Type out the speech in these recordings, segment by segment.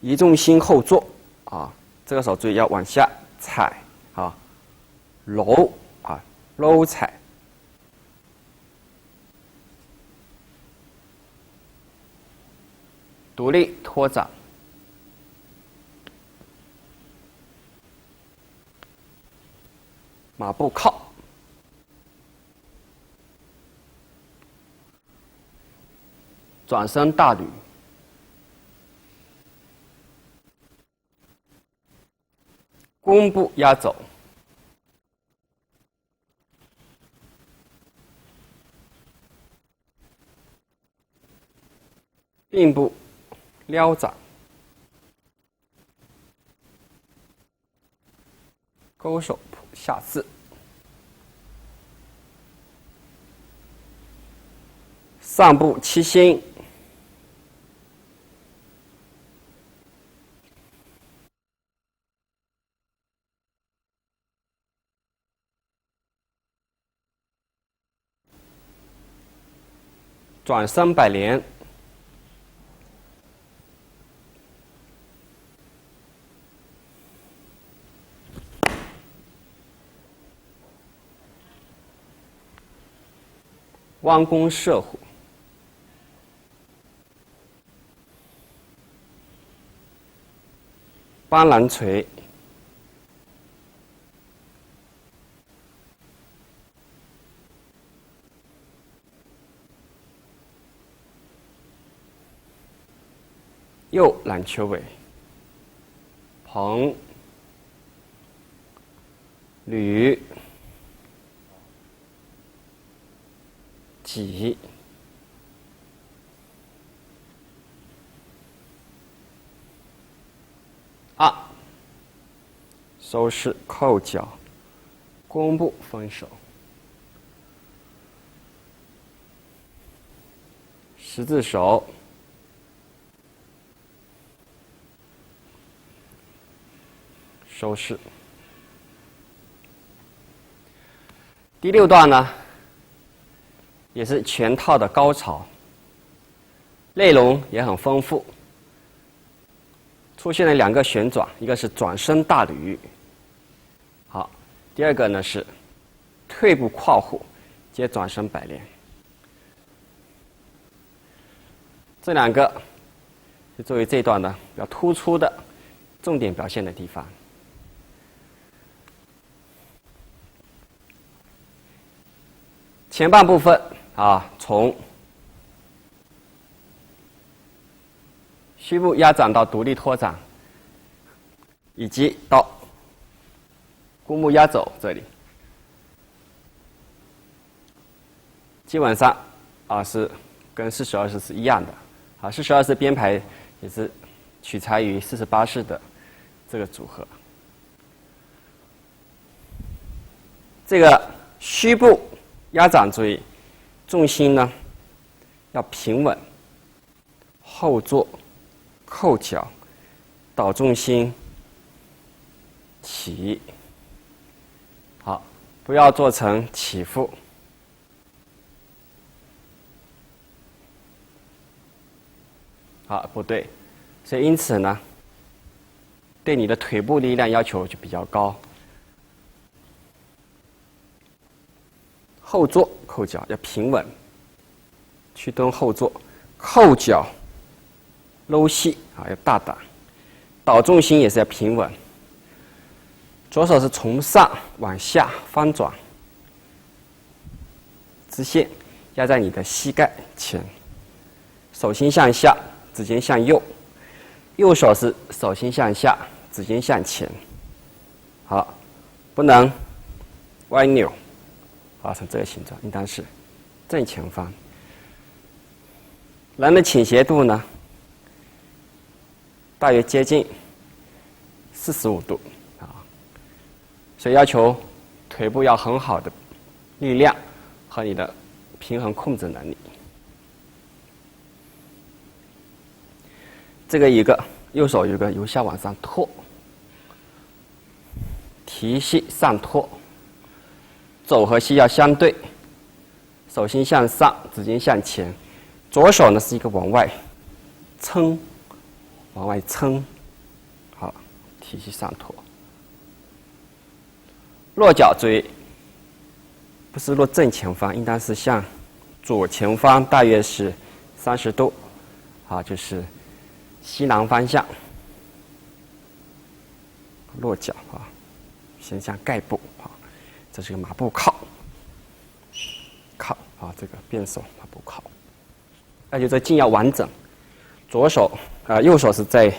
移重心后坐啊，这个手注意要往下踩啊，搂啊，搂踩。独立托掌，马步靠，转身大捋，弓步压走，并步撩掌，勾手扑下四，上步七星，转身百连。弯弓射虎，斑斓锤，右揽球尾，捧，捋，挤，二，收势扣脚，弓步分手，十字手，收势。第六段呢，也是全套的高潮，内容也很丰富，出现了2个旋转，一个是转身大捋，好，第二个呢是退步跨虎接转身百连，这2个是作为这一段的比较突出的重点表现的地方。前半部分啊，从虚步压掌到独立托掌，以及到弓步压走这里，基本上啊是跟42式是一样的啊。42式编排也是取材于48式的这个组合。这个虚步压掌注意，重心呢要平稳，后坐，扣脚，导重心起，好，不要做成起伏。好，不对，所以因此呢，对你的腿部力量要求就比较高。后坐扣脚要平稳，屈蹲后坐，扣脚搂膝啊要大胆，导重心也是要平稳。左手是从上往下翻转，直线压在你的膝盖前，手心向下，指尖向右；右手是手心向下，指尖向前。好，不能歪扭。画成这个形状，应当是正前方。人的倾斜度呢，大约接近45度啊，所以要求腿部要很好的力量和你的平衡控制能力。这个一个右手有个由下往上托，提膝上托。肘和膝要相对，手心向上，指尖向前。左手呢是一个往外撑往外撑，好，体系上托。落脚注意，不是落正前方，应当是向左前方，大约是30度，好，就是西南方向落脚啊，先向盖部啊，这是个马步靠，啊，这个变手马步靠，而且这劲要完整，右手是在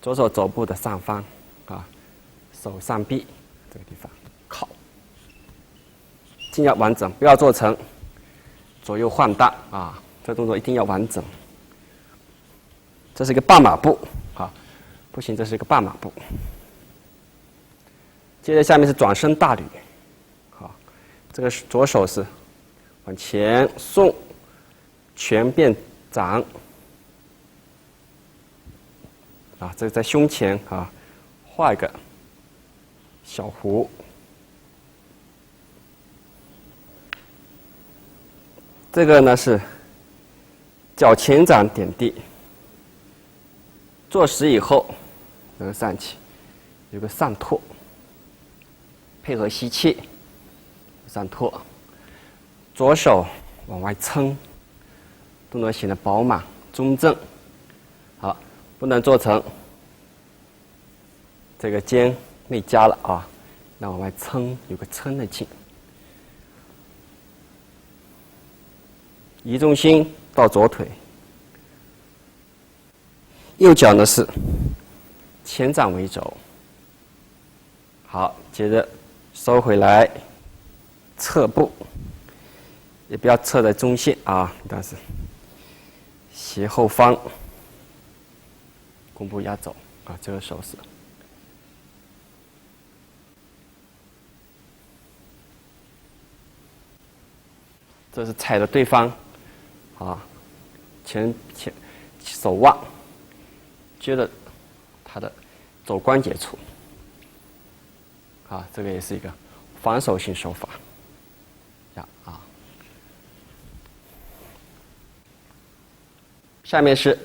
左手肘部的上方啊，手上臂这个地方靠，劲要完整，不要做成左右晃荡啊，这动作一定要完整。这是一个半马步啊，不行，这是一个半马步。接着下面是转身大捋，好，这个左手是往前送，拳变掌，啊，这个在胸前啊画一个小弧，这个呢是脚前掌点地。坐实以后，能上起，有个上托，配合吸气，上托，左手往外撑，动作显得饱满中正。好，不能做成这个肩内夹了啊，那往外撑，有个撑的劲。移重心到左腿。右脚呢是前掌为轴，好，接着收回来，侧步，也不要侧在中线啊，但是斜后方，弓步压走啊，这个手势。这是踩着对方啊，前手腕。接着他的肘关节处，啊，这个也是一个防守性手法，啊。下面是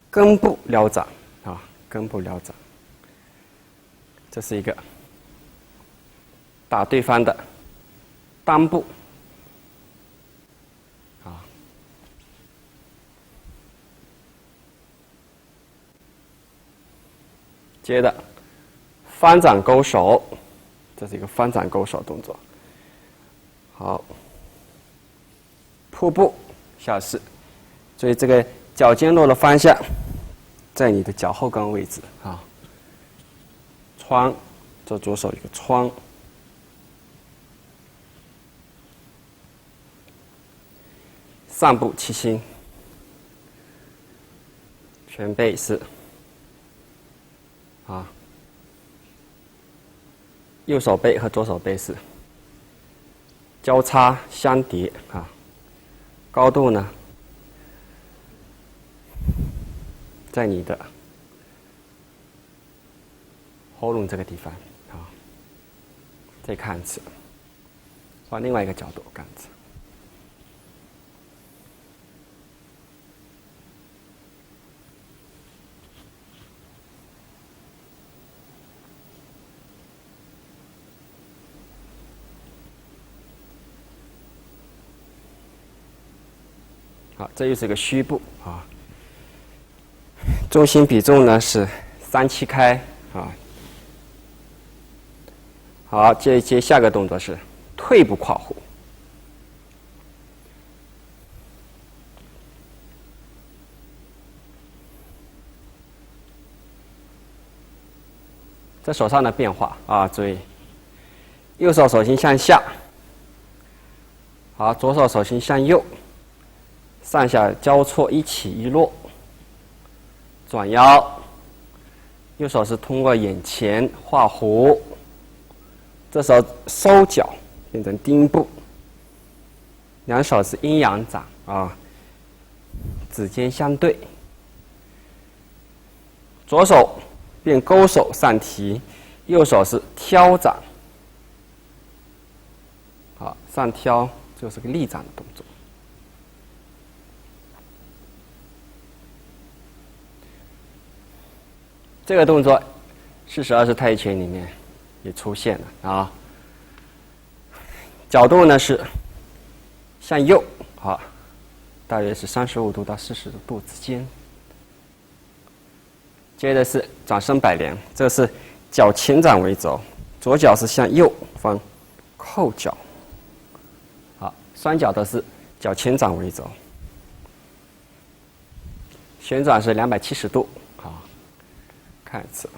根部撩掌啊，根部撩掌，这是一个打对方的裆部。接着翻掌勾手，这是一个翻掌勾手动作。好，瀑布下势，所以这个脚尖落的方向在你的脚后跟位置啊。穿，这左手一个穿，上步七星，全背是。啊，右手背和左手背是交叉相叠啊，高度呢在你的喉咙这个地方啊。再看一次，换另外一个角度看一次。好，这又是一个虚步啊。重心比重呢是3-7开啊。好，接下个动作是退步跨弧。这手上的变化啊，注意，右手手心向下，好，左手手心向右。上下交错，一起一落，转腰，右手是通过眼前画弧，这时候收脚变成丁步，两手是阴阳掌啊，指尖相对，左手变勾手上提，右手是挑掌，好，上挑就是个立掌的动作。这个动作，42式太极拳里面也出现了啊。角度呢是向右，好，大约是35度到40度之间。接着是转身摆连，这是脚前掌为轴，左脚是向右方扣脚，好，双脚都是脚前掌为轴，旋转是270度，好，看一次，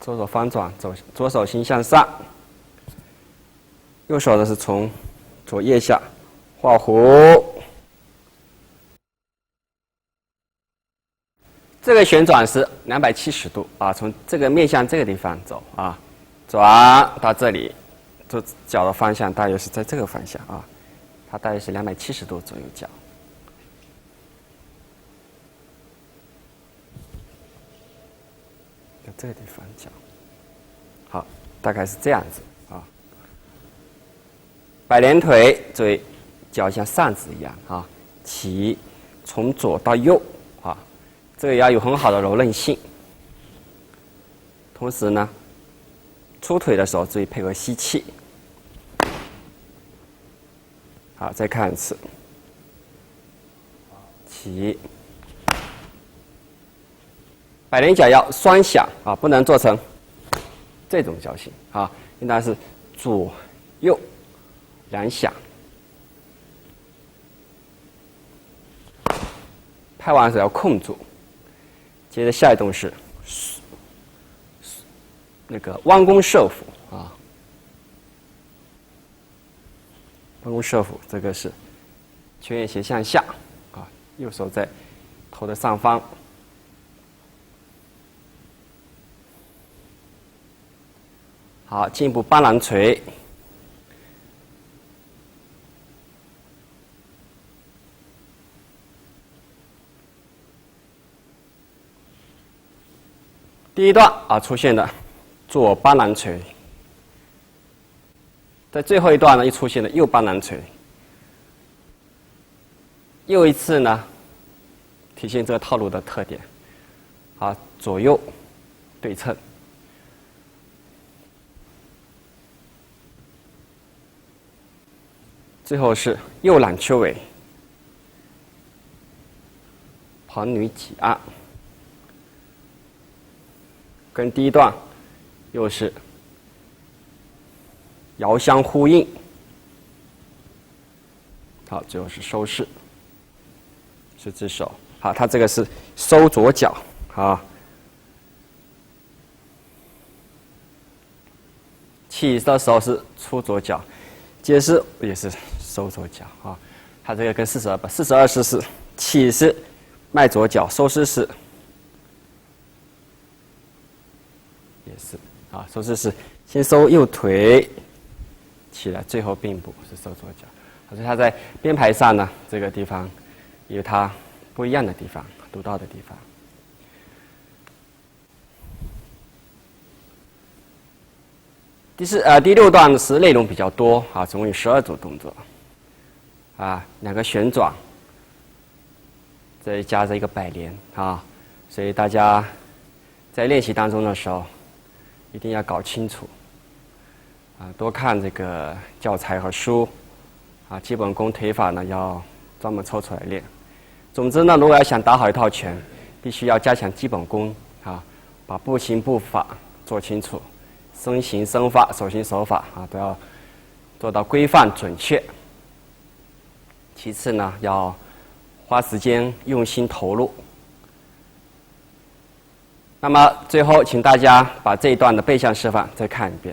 左手方转，左手心向上，右手呢是从左腋下画弧。这个旋转是270度啊，从这个面向这个地方走啊，转到这里，这脚的方向大约是在这个方向啊，它大约是270度左右脚。在这个地方脚，好，大概是这样子啊。摆连腿，注意脚像扇子一样啊，起，从左到右啊。这个要有很好的柔韧性，同时呢，出腿的时候注意配合吸气。好，再看一次，起，摆连脚要双响啊，不能做成这种脚型啊，应当是左右两响。拍完时要控住。接着下一动是那个弯弓射斧啊，弯弓射斧，这个是拳眼斜向下啊，右手在头的上方。好，进一步斑斓捶。第一段啊出现的左斑斓捶，在最后一段呢又出现了右斑斓捶，又一次呢体现这个套路的特点，啊左右对称，最后是右揽丘尾，旁女挤按。跟第一段又是遥相呼应，好，最后是收势，是只手，好，它这个是收左脚，啊，起的时候是出左脚，接势也是收左脚，啊，它这个跟42式是起是迈左脚，收势是。也是啊，收势是先收右腿起来，最后并步是收左脚。所以它在编排上呢，这个地方有它不一样的地方，独到的地方。第六段是内容比较多啊，总共有12组动作，啊，2个旋转，再加上一个摆连啊，所以大家在练习当中的时候。一定要搞清楚，啊，多看这个教材和书，啊，基本功腿法呢要专门抽出来练。总之呢，如果要想打好一套拳，必须要加强基本功，啊，把步型步法做清楚，身形身法、手型手法啊都要做到规范准确。其次呢，要花时间用心投入。那么最后，请大家把这一段的背向示范再看一遍。